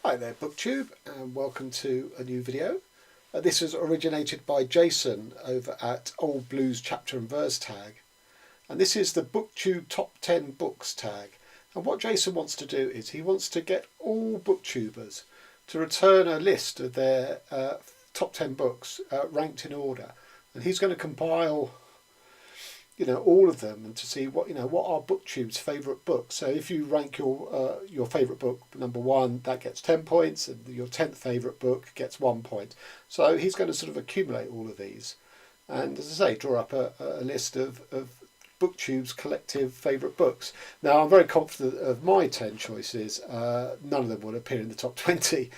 Hi there Booktube, and welcome to a new video. This was originated by Jason over at Old Blues Chapter and Verse Tag, and this is the Booktube Top 10 Books tag. And what Jason wants to do is he wants to get all booktubers to return a list of their top 10 books ranked in order, and he's going to compile all of them, and to see what are Booktube's favourite books. So if you rank your favourite book number 1, that gets 10 points, and your 10th favourite book gets 1 point. So he's going to sort of accumulate all of these, and as I say, draw up a list of Booktube's collective favourite books. Now I'm very confident of my 10 choices. None of them will appear in the top 20,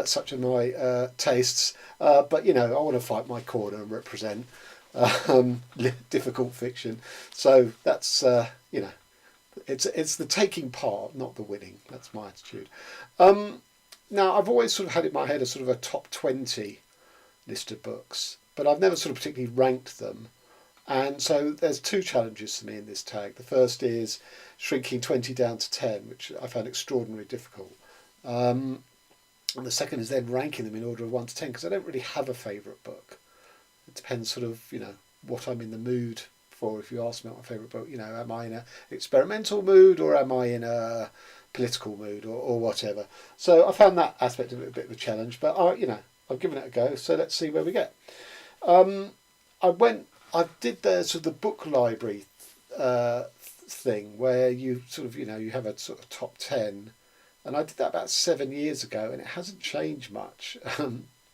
such are my tastes. But I want to fight my corner and represent difficult fiction. So that's it's the taking part, not the winning. That's my attitude. Now I've always sort of had in my head a sort of a top 20 list of books, but I've never sort of particularly ranked them. And so there's 2 challenges for me in this tag. The first is shrinking 20 down to 10, which I found extraordinarily difficult. And the second is then ranking them in order of 1 to 10, because I don't really have a favourite book. It depends sort of, what I'm in the mood for. If you ask me what my favourite book, am I in an experimental mood, or am I in a political mood, or whatever. So I found that aspect of it a bit of a challenge, but I've given it a go. So let's see where we get. I did the sort of the book library thing where you sort of you have a sort of top 10, and I did that about 7 years ago, and it hasn't changed much.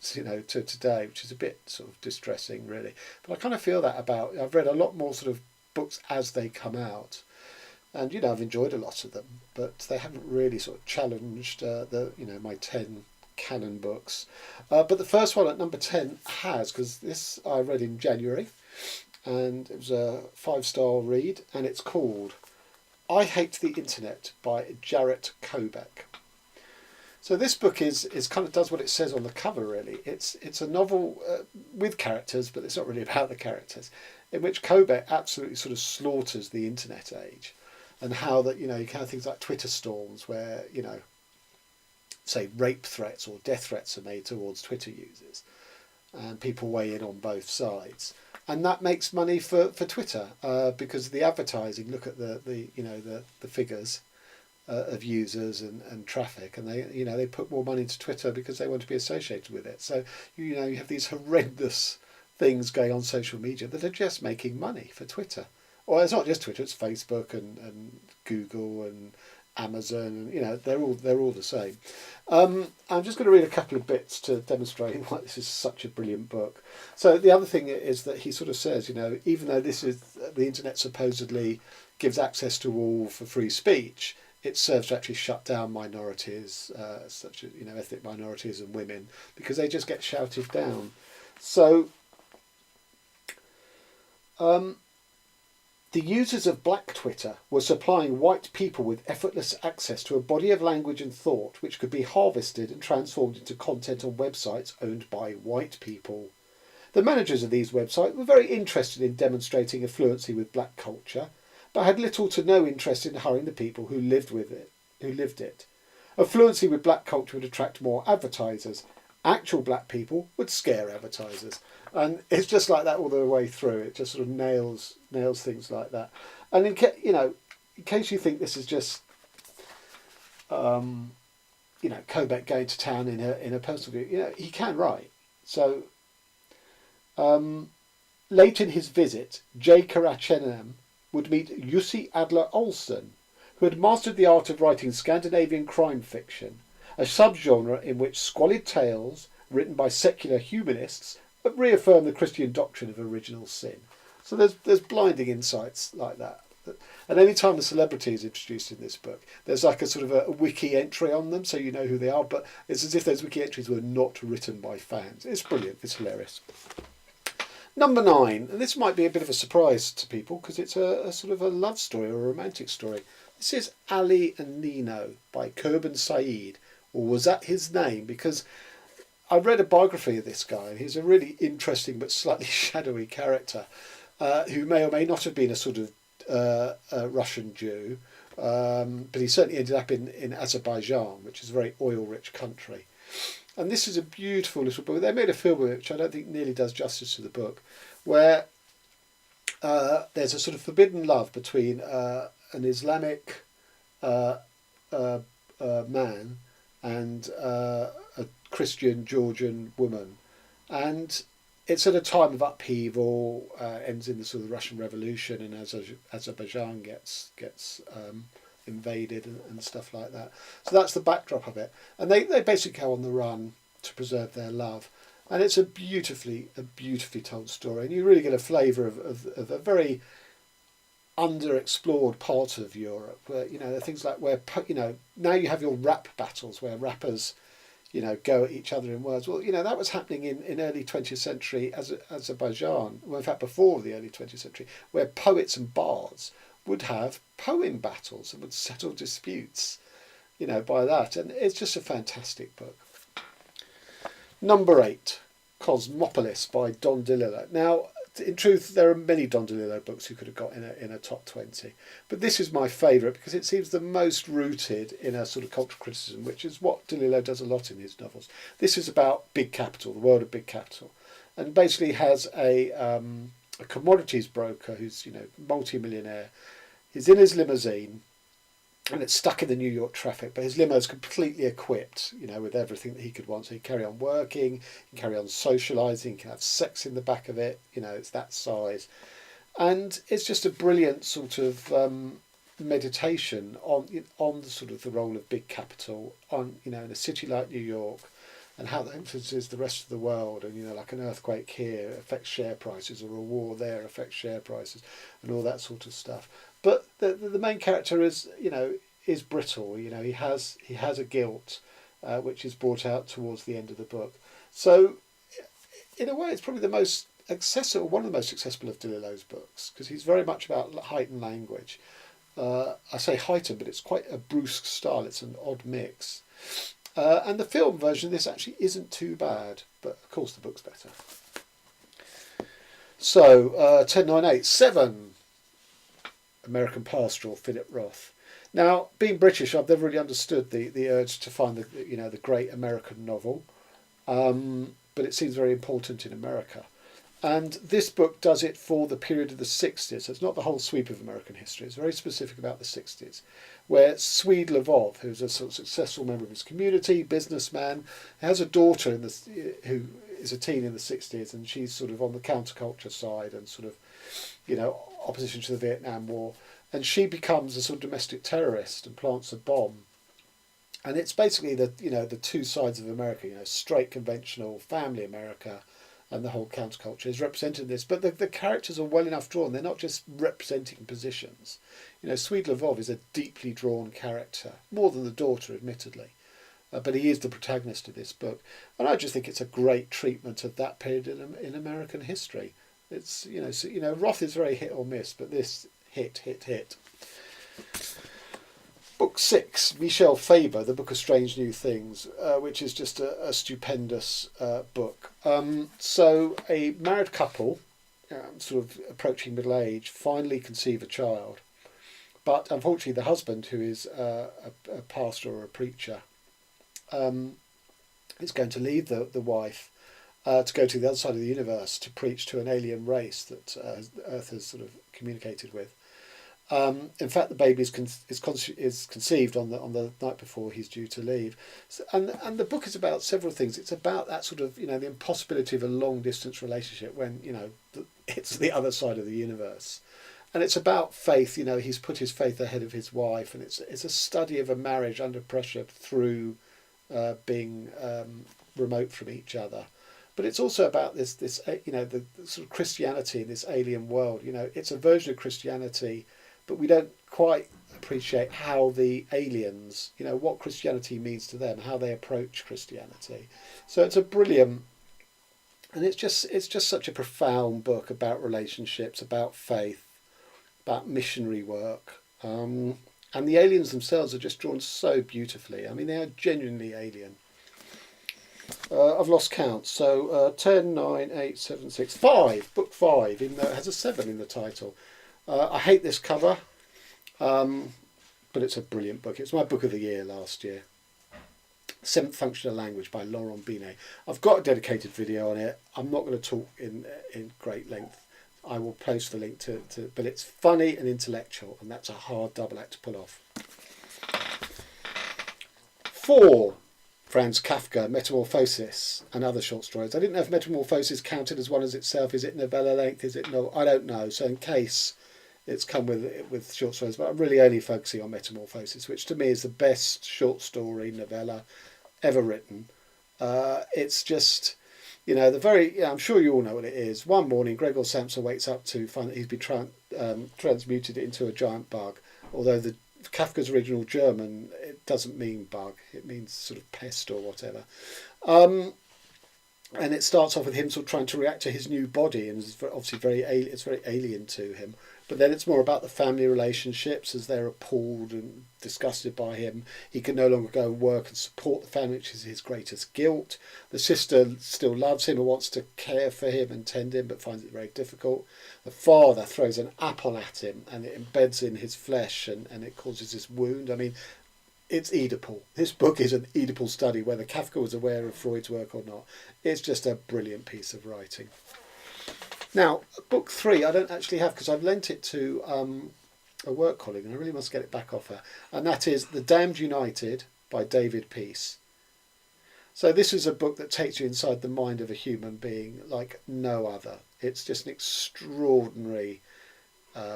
To today, which is a bit sort of distressing really. But I kind of feel that I've read a lot more sort of books as they come out, and I've enjoyed a lot of them, but they haven't really sort of challenged my 10 canon books. But the first one at number 10 has, because this I read in January, and it was a 5-star read, and it's called I Hate the Internet by Jarrett Kobek. So this book is kind of does what it says on the cover really. It's a novel with characters, but it's not really about the characters, in which Kobek absolutely sort of slaughters the internet age, and how that you can have things like Twitter storms where say rape threats or death threats are made towards Twitter users, and people weigh in on both sides, and that makes money for Twitter because the advertising. Look at the figures of users and traffic, and they put more money into Twitter because they want to be associated with it. So you have these horrendous things going on social media that are just making money for Twitter. Or it's not just Twitter; it's Facebook and Google and Amazon, and they're all the same. I'm just going to read a couple of bits to demonstrate why this is such a brilliant book. So the other thing is that he sort of says, even though this is the internet supposedly gives access to all for free speech, it serves to actually shut down minorities, such as ethnic minorities and women, because they just get shouted down. So the users of Black Twitter were supplying white people with effortless access to a body of language and thought which could be harvested and transformed into content on websites owned by white people. The managers of these websites were very interested in demonstrating a fluency with black culture, but had little to no interest in hiring the people who lived it. A fluency with black culture would attract more advertisers. Actual black people would scare advertisers. And it's just like that all the way through. It just sort of nails things like that. And in case you think this is just Kobek going to town in a personal view, he can write. So late in his visit, J. Karachenem would meet Jussi Adler-Olsen, who had mastered the art of writing Scandinavian crime fiction, a subgenre in which squalid tales, written by secular humanists, reaffirm the Christian doctrine of original sin. So there's blinding insights like that. And any time a celebrity is introduced in this book, there's like a sort of a wiki entry on them, so you know who they are, but it's as if those wiki entries were not written by fans. It's brilliant, it's hilarious. Number 9, and this might be a bit of a surprise to people because it's a sort of a love story or a romantic story. This is Ali and Nino by Kurban Said, or was that his name? Because I read a biography of this guy, and he's a really interesting but slightly shadowy character who may or may not have been a sort of Russian Jew, but he certainly ended up in Azerbaijan, which is a very oil-rich country. And this is a beautiful little book. They made a film of it, which I don't think nearly does justice to the book, where there's a sort of forbidden love between an Islamic man and a Christian Georgian woman. And it's at a time of upheaval, ends in the sort of Russian Revolution, and as Azerbaijan gets invaded and stuff like that. So that's the backdrop of it. And they basically go on the run to preserve their love. And it's a beautifully told story. And you really get a flavour of a very underexplored part of Europe, where, you know, there are things like where, you know, now you have your rap battles where rappers, you know, go at each other in words. Well, you know, that was happening in early 20th century Azerbaijan, well, in fact, before the early 20th century, where poets and bards would have poem battles and would settle disputes, you know, by that. And it's just a fantastic book. Number 8, Cosmopolis by Don DeLillo. Now, in truth, there are many Don DeLillo books you could have got in a top 20, but this is my favourite because it seems the most rooted in a sort of cultural criticism, which is what DeLillo does a lot in his novels. This is about big capital, the world of big capital, and basically has a commodities broker who's, you know, multi-millionaire. He's in his limousine and it's stuck in the New York traffic, but his limo is completely equipped, you know, with everything that he could want. So he can carry on working, he can carry on socialising, he can have sex in the back of it, you know, it's that size. And it's just a brilliant sort of meditation on the sort of the role of big capital on, you know, in a city like New York, and how that influences the rest of the world. And, you know, like an earthquake here affects share prices, or a war there affects share prices, and all that sort of stuff. But the main character is, you know, is brittle. You know, he has a guilt, which is brought out towards the end of the book. So, in a way, it's probably the most accessible, one of the most accessible of DeLillo's books, because he's very much about heightened language. I say heightened, but it's quite a brusque style. It's an odd mix. And the film version of this actually isn't too bad, but of course the book's better. So, 10, 9, 8, 7. American Pastoral, Philip Roth. Now, being British, I've never really understood the urge to find the great American novel, but it seems very important in America. And this book does it for the period of the 60s. So it's not the whole sweep of American history. It's very specific about the 60s, where Swede Lvov, who's a sort of successful member of his community, businessman, has a daughter who is a teen in the 60s, and she's sort of on the counterculture side and sort of, you know, opposition to the Vietnam War. And she becomes a sort of domestic terrorist and plants a bomb. And it's basically the two sides of America, you know, straight conventional family America, and the whole counterculture is represented in this. But the characters are well enough drawn. They're not just representing positions. You know, Swede Lvov is a deeply drawn character, more than the daughter, admittedly. But he is the protagonist of this book. And I just think it's a great treatment of that period in American history. It's, Roth is very hit or miss, but this hit. Book 6, Michel Faber, The Book of Strange New Things, which is just a stupendous book. So a married couple, sort of approaching middle age, finally conceive a child. But unfortunately the husband, who is a pastor or a preacher, is going to leave the wife to go to the other side of the universe to preach to an alien race that Earth has sort of communicated with. In fact, the baby is conceived on the night before he's due to leave, and the book is about several things. It's about that sort of, the impossibility of a long distance relationship when it's the other side of the universe, and it's about faith. He's put his faith ahead of his wife, and it's a study of a marriage under pressure through being remote from each other. But it's also about this the sort of Christianity in this alien world. It's a version of Christianity, but we don't quite appreciate how the aliens, what Christianity means to them, how they approach Christianity. So it's a brilliant, and it's just such a profound book about relationships, about faith, about missionary work, and the aliens themselves are just drawn so beautifully. I mean, they are genuinely alien. I've lost count. So 10, 9, 8, 7, 6, 5. Book 5, even though it has a 7 in the title. I hate this cover. but it's a brilliant book. It's my book of the year last year. Seventh Functional Language by Laurent Binet. I've got a dedicated video on it. I'm not going to talk in great length. I will post the link to but it's funny and intellectual, and that's a hard double act to pull off. 4. Franz Kafka, Metamorphosis, and other short stories. I didn't know if Metamorphosis counted as one as itself. Is it novella length? Is it no? I don't know. So in case it's come with short stories, but I'm really only focusing on Metamorphosis, which to me is the best short story novella ever written. It's just, I'm sure you all know what it is. One morning, Gregor Samsa wakes up to find that he's been transmuted into a giant bug, although Kafka's original German, it doesn't mean bug, it means sort of pest or whatever. And it starts off with him sort of trying to react to his new body, and it's obviously very alien to him. But then it's more about the family relationships as they're appalled and disgusted by him. He can no longer go and work and support the family, which is his greatest guilt. The sister still loves him and wants to care for him and tend him, but finds it very difficult. The father throws an apple at him and it embeds in his flesh and it causes this wound. I mean, it's Oedipal. This book is an Oedipal study, whether Kafka was aware of Freud's work or not. It's just a brilliant piece of writing. Now, book 3 I don't actually have because I've lent it to a work colleague and I really must get it back off her. And that is The Damned United by David Peace. So this is a book that takes you inside the mind of a human being like no other. It's just an extraordinary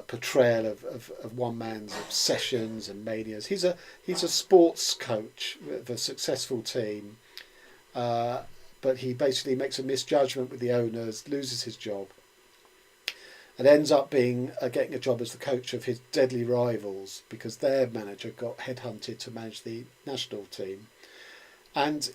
portrayal of one man's obsessions and manias. He's a sports coach with a successful team, but he basically makes a misjudgment with the owners, loses his job, and ends up getting a job as the coach of his deadly rivals because their manager got headhunted to manage the national team. And,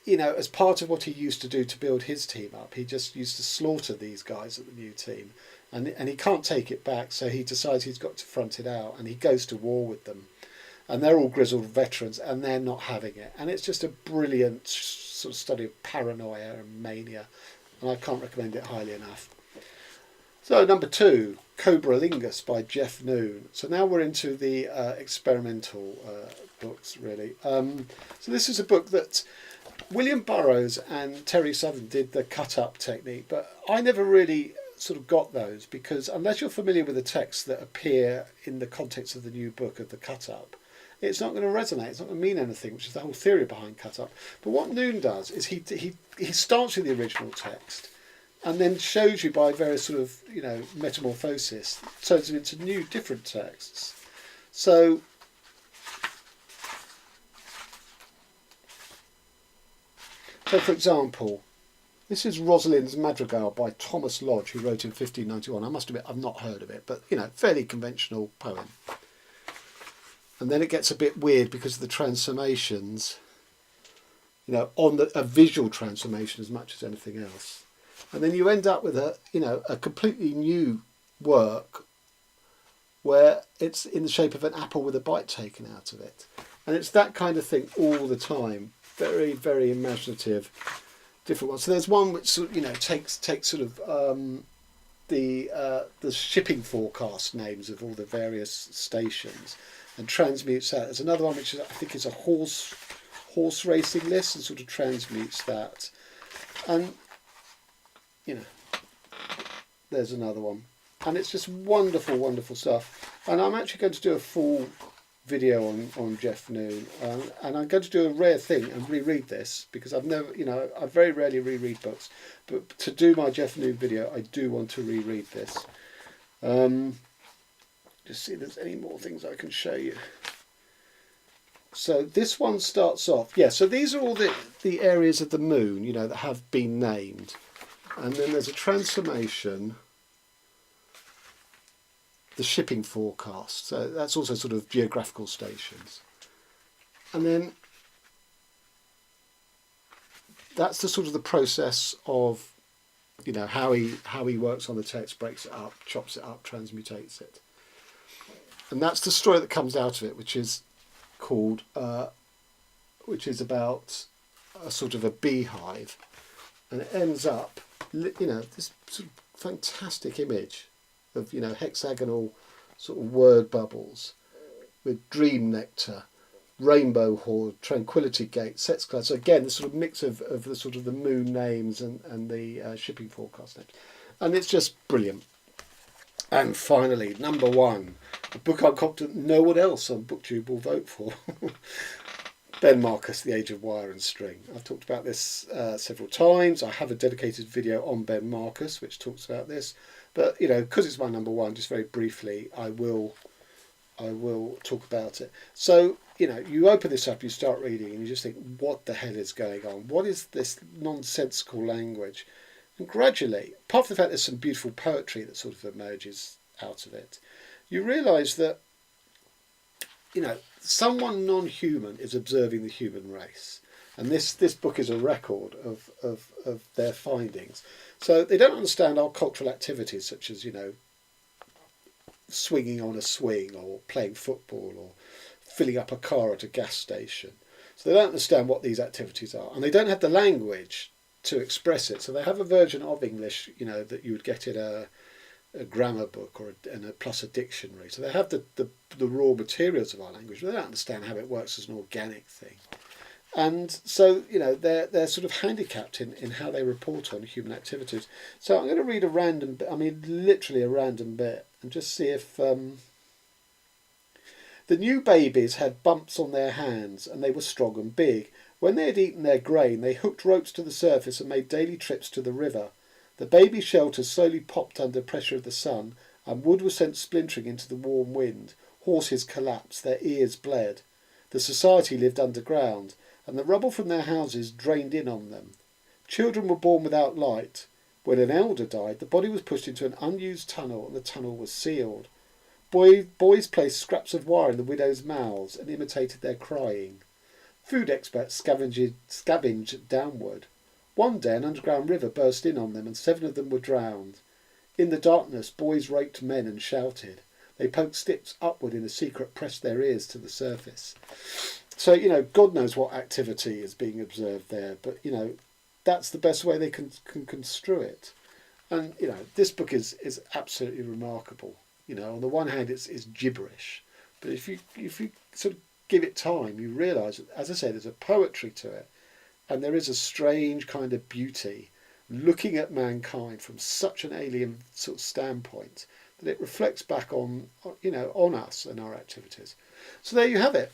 as part of what he used to do to build his team up, he just used to slaughter these guys at the new team. And he can't take it back, so he decides he's got to front it out, and he goes to war with them. And they're all grizzled veterans, and they're not having it. And it's just a brilliant sort of study of paranoia and mania, and I can't recommend it highly enough. So number 2, Cobra Leading Us by Jeff Noon. So now we're into the experimental books, really. So this is a book that William Burroughs and Terry Southern did the cut-up technique, but I never really sort of got those because unless you're familiar with the texts that appear in the context of the new book of the cut-up, it's not going to resonate, it's not going to mean anything, which is the whole theory behind cut-up. But what Noon does is he starts with the original text and then shows you by various sort of, metamorphosis, turns them into new, different texts. So for example, this is Rosalind's Madrigal by Thomas Lodge, who wrote in 1591. I must admit, I've not heard of it, but, fairly conventional poem. And then it gets a bit weird because of the transformations, on a visual transformation as much as anything else. And then you end up with a completely new work where it's in the shape of an apple with a bite taken out of it. And it's that kind of thing all the time. Very, very imaginative, different ones. So there's one which takes sort of the shipping forecast names of all the various stations and transmutes that. There's another one which I think is a horse racing list and sort of transmutes that. And there's another one, and it's just wonderful, wonderful stuff. And I'm actually going to do a full video on Jeff Noon, and I'm going to do a rare thing and reread this because I've never, I very rarely reread books, but to do my Jeff Noon video, I do want to reread this. Just see if there's any more things I can show you. So this one starts off, so these are all the areas of the moon, that have been named. And then there's a transformation, the shipping forecast. So that's also sort of geographical stations. And then that's the sort of the process of, how he works on the text, breaks it up, chops it up, transmutates it. And that's the story that comes out of it, which is called, which is about a sort of a beehive. And it ends up, this sort of fantastic image of, hexagonal sort of word bubbles with Dream Nectar, Rainbow Horde, Tranquility Gate, Sets Class. So again, the sort of mix of the sort of the moon names and the shipping forecast names. And it's just brilliant. And finally, number one, a book I'm confident no one else on Booktube will vote for. Ben Marcus, The Age of Wire and String. I've talked about this several times. I have a dedicated video on Ben Marcus which talks about this. But, you know, because it's my number one, just very briefly, I will talk about it. So, you know, you open this up, you start reading, and you just think, what the hell is going on? What is this nonsensical language? And gradually, apart from the fact there's some beautiful poetry that sort of emerges out of it, you realise that, you know, someone non-human is observing the human race. And this book is a record of their findings. So they don't understand our cultural activities, such as, you know, swinging on a swing or playing football or filling up a car at a gas station. So they don't understand what these activities are. And they don't have the language to express it. So they have a version of English, you know, that you would get in a grammar book or plus a dictionary. So they have the raw materials of our language, but they don't understand how it works as an organic thing. And so, you know, they're sort of handicapped in how they report on human activities. So I'm going to read a random bit, I mean literally a random bit, and just see if... The new babies had bumps on their hands, and they were strong and big. When they had eaten their grain, they hooked ropes to the surface and made daily trips to the river. The baby shelters slowly popped under pressure of the sun, and wood was sent splintering into the warm wind. Horses collapsed, their ears bled. The society lived underground, and the rubble from their houses drained in on them. Children were born without light. When an elder died, the body was pushed into an unused tunnel, and the tunnel was sealed. Boys placed scraps of wire in the widows' mouths and imitated their crying. Food experts scavenged downward. One day an underground river burst in on them, and 7 of them were drowned. In the darkness, boys raped men and shouted. They poked sticks upward in a secret, pressed their ears to the surface. So, you know, God knows what activity is being observed there, but, you know, that's the best way they can construe it. And, you know, this book is absolutely remarkable. You know, on the one hand, it's gibberish, but if you sort of give it time, you realise that, as I said, there's a poetry to it, and there is a strange kind of beauty looking at mankind from such an alien sort of standpoint that it reflects back on, you know, on us and our activities. So there you have it.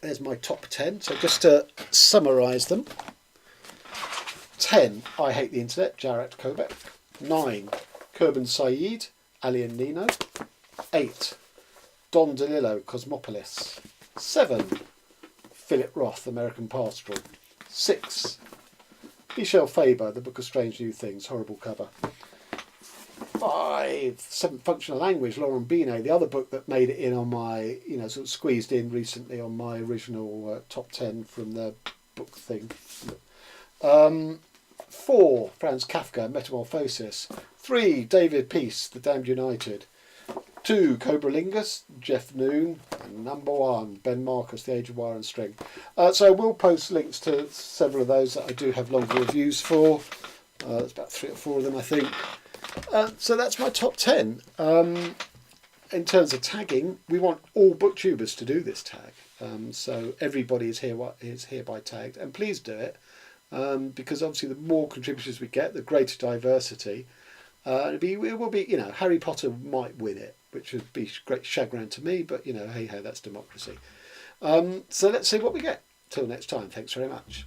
There's my top 10. So just to summarise them: 10, I Hate the Internet, Jarrett Kobek. 9, Kurban Saeed, Ali and Nino. 8, Don DeLillo, Cosmopolis. 7, Philip Roth, American Pastoral. 6, Michel Faber, The Book of Strange New Things, horrible cover. 5, Functional Language, Lauren Binet, the other book that made it in on my, you know, sort of squeezed in recently on my original top 10 from the book thing. 4, Franz Kafka, Metamorphosis. 3, David Peace, The Damned United. 2, Cobra Leading Us, Jeff Noon. And number 1, Ben Marcus, The Age of Wire and String. So I will post links to several of those that I do have longer reviews for. There's about 3 or 4 of them, I think. So that's my top 10. In terms of tagging, we want all booktubers to do this tag. So everybody is hereby tagged, and please do it, because obviously the more contributors we get, the greater diversity. It will be, you know, Harry Potter might win it, which would be great chagrin to me, but, you know, hey ho, that's democracy. So let's see what we get. Till next time, thanks very much.